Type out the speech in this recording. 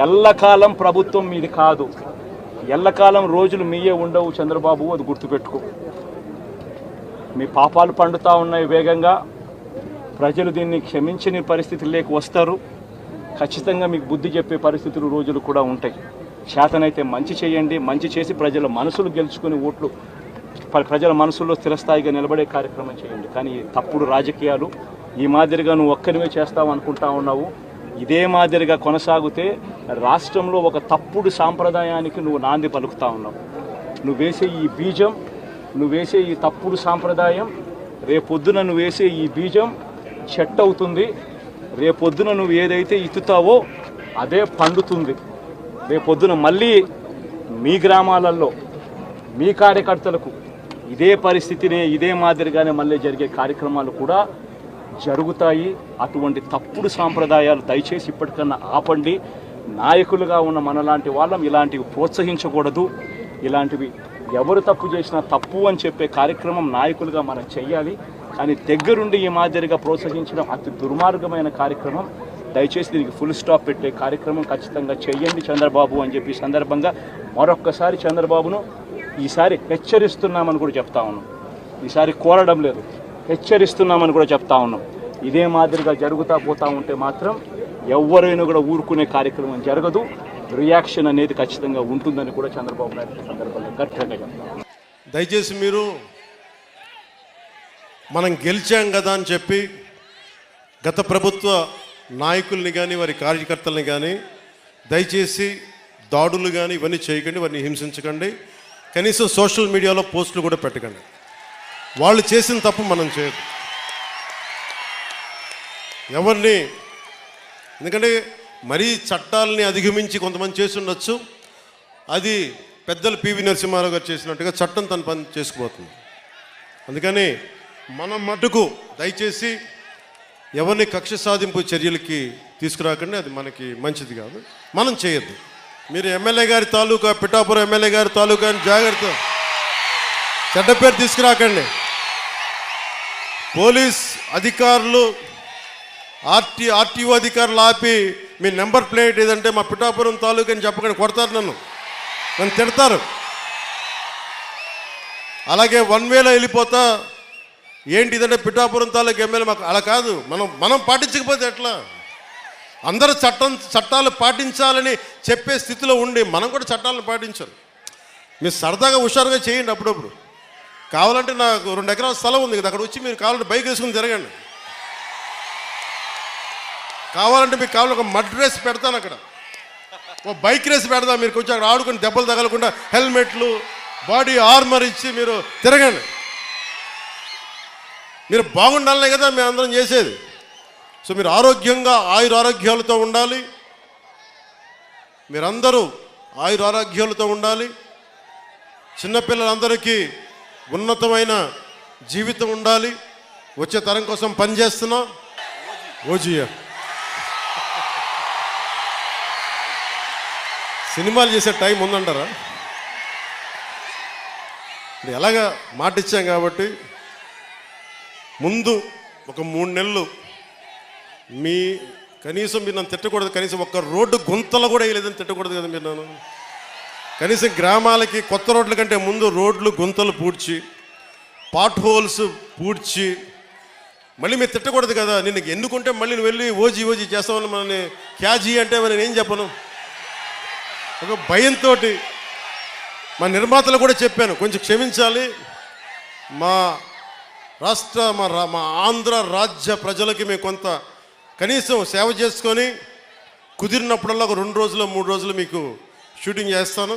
ఎల్లకాలం ప్రభుత్వం మీది కాదు, ఎల్లకాలం రోజులు మీయే ఉండవు చంద్రబాబు, అది గుర్తుపెట్టుకో. మీ పాపాలు పండుతూ ఉన్నాయి వేగంగా. ప్రజలు దీన్ని క్షమించని పరిస్థితుల్లోకి వస్తారు. ఖచ్చితంగా మీకు బుద్ధి చెప్పే పరిస్థితులు రోజులు కూడా ఉంటాయి. శాతనైతే మంచి చేయండి, మంచి చేసి ప్రజల మనసులు గెలుచుకుని ఓట్లు ప్రజల మనసుల్లో స్థిరస్థాయిగా నిలబడే కార్యక్రమం చేయండి. కానీ తప్పుడు రాజకీయాలు ఈ మాదిరిగా నువ్వు ఒక్కరివే చేస్తావు అనుకుంటా ఉన్నావు. ఇదే మాదిరిగా కొనసాగితే రాష్ట్రంలో ఒక తప్పుడు సాంప్రదాయానికి నువ్వు నాంది పలుకుతా ఉన్నావు. నువ్వు వేసే ఈ బీజం, నువ్వు వేసే ఈ తప్పుడు సాంప్రదాయం, రేపొద్దున నువ్వు వేసే ఈ బీజం చెట్టు అవుతుంది. రేపొద్దున నువ్వు ఏదైతే ఇత్తుతావో అదే పండుతుంది. రేపొద్దున మళ్ళీ మీ గ్రామాలలో మీ కార్యకర్తలకు ఇదే పరిస్థితినే, ఇదే మాదిరిగానే మళ్ళీ జరిగే కార్యక్రమాలు కూడా జరుగుతాయి. అటువంటి తప్పుడు సాంప్రదాయాలు దయచేసి ఇప్పటికన్నా ఆపండి. నాయకులుగా ఉన్న మనలాంటి వాళ్ళం ఇలాంటివి ప్రోత్సహించకూడదు. ఇలాంటివి ఎవరు తప్పు చేసినా తప్పు అని చెప్పే కార్యక్రమం నాయకులుగా మనం చెయ్యాలి. కానీ దగ్గరుండి ఈ మాదిరిగా ప్రోత్సహించడం అతి దుర్మార్గమైన కార్యక్రమం. దయచేసి దీనికి ఫుల్ స్టాప్ పెట్టే కార్యక్రమం ఖచ్చితంగా చెయ్యండి చంద్రబాబు అని చెప్పి సందర్భంగా మరొక్కసారి చంద్రబాబును ఈసారి హెచ్చరిస్తున్నామని కూడా చెప్తా ఉన్నాం. ఈసారి కోరడం లేదు, హెచ్చరిస్తున్నామని కూడా చెప్తా ఉన్నాం. ఇదే మాదిరిగా జరుగుతూ పోతూ ఉంటే మాత్రం ఎవరైనా కూడా ఊరుకునే కార్యక్రమం జరగదు. రియాక్షన్ అనేది ఖచ్చితంగా ఉంటుందని కూడా చంద్రబాబు నాయుడు సందర్భంగా గట్టిగా చెప్తాం. దయచేసి మీరు మనం గెలిచాం కదా అని చెప్పి గత ప్రభుత్వ నాయకుల్ని కానీ వారి కార్యకర్తల్ని కానీ దయచేసి దాడులు కానీ ఇవన్నీ చేయకండి, వారిని హింసించకండి. కనీసం సోషల్ మీడియాలో పోస్టులు కూడా పెట్టకండి. వాళ్ళు చేసిన తప్పు మనం చేయదు ఎవరిని. ఎందుకంటే మరీ చట్టాలని అధిగమించి కొంతమంది చేసి ఉండొచ్చు. అది పెద్దలు పివి నరసింహారావు గారు చేసినట్టుగా చట్టం తన పని చేసుకుపోతుంది. అందుకని మనం మటుకు దయచేసి ఎవరిని కక్ష సాధింపు చర్యలకి తీసుకురాకండి. అది మనకి మంచిది కాదు, మనం చేయొద్దు. మీరు ఎమ్మెల్యే గారి తాలూకా, పిఠాపురం ఎమ్మెల్యే గారి తాలూకా అని జాగ్రత్త, చెడ్డ పేరు తీసుకురాకండి. పోలీస్ అధికారులు, ఆర్టీఓ అధికారులు ఆపి మీ నెంబర్ ప్లేట్ ఏదంటే మా పిఠాపురం తాలూకా అని చెప్పకండి, కొడతారు, నన్ను తిడతారు. అలాగే 1 వేలో వెళ్ళిపోతా ఏంటి ఇదంటే పిఠాపురం తాలూకా ఎమ్మెల్యే మాకు అలా కాదు. మనం పాటించకపోతే ఎట్లా? అందరూ చట్టాలు పాటించాలని చెప్పే స్థితిలో ఉండి మనం కూడా చట్టాలను పాటించాలి. మీరు సరదాగా హుషారుగా చేయండి. అప్పుడప్పుడు కావాలంటే నాకు 2 ఎకరాల స్థలం ఉంది కదా, అక్కడ వచ్చి మీరు కావాలంటే బైక్ వేసుకుని తిరగండి. కావాలంటే మీకు కావాలంటే ఒక మడ్ రేస్ పెడతాను, అక్కడ ఓ బైక్ రేస్ పెడతాను. మీరు కొంచెం అక్కడ ఆడుకుని దెబ్బలు తగలకుండా హెల్మెట్లు, బాడీ ఆర్మర్ ఇచ్చి మీరు తిరగండి. మీరు బాగుండాలనే కదా మేము అందరం చేసేది. సో మీరు ఆరోగ్యంగా ఆయురారోగ్యాలతో ఉండాలి. మీరందరూ ఆయురారోగ్యాలతో ఉండాలి. చిన్నపిల్లలందరికీ ఉన్నతమైన జీవితం ఉండాలి. వచ్చే తరం కోసం పనిచేస్తున్నాం. ఓజియా సినిమాలు చేసే టైం ఉందంటారా? ఎలాగా మాట ఇచ్చాం కాబట్టి ముందు ఒక 3 నెలలు కనీసం మీరు నన్ను తిట్టకూడదు. కనీసం ఒక్క రోడ్డు గుంతలు కూడా వేయలేదని తిట్టకూడదు కదా మీరు నన్ను. కనీసం గ్రామాలకి కొత్త రోడ్ల కంటే ముందు రోడ్లు గుంతలు పూడ్చి, పాట్ హోల్స్ పూడ్చి మళ్ళీ మీరు తిట్టకూడదు కదా. నేను ఎన్నుకుంటే మళ్ళీ నువ్వు వెళ్ళి ఓజీ చేస్తామని మనని క్యాజీ అంటే మరి నేను చెప్పను. ఒక భయంతో మా నిర్మాతలు కూడా చెప్పాను, కొంచెం క్షమించాలి. మా రాష్ట్ర మా ఆంధ్ర రాజ్య ప్రజలకి మేము కొంత కనీసం సేవ చేసుకొని కుదిరినప్పుడల్లా ఒక 2 రోజులు 3 రోజులు మీకు షూటింగ్ చేస్తాను.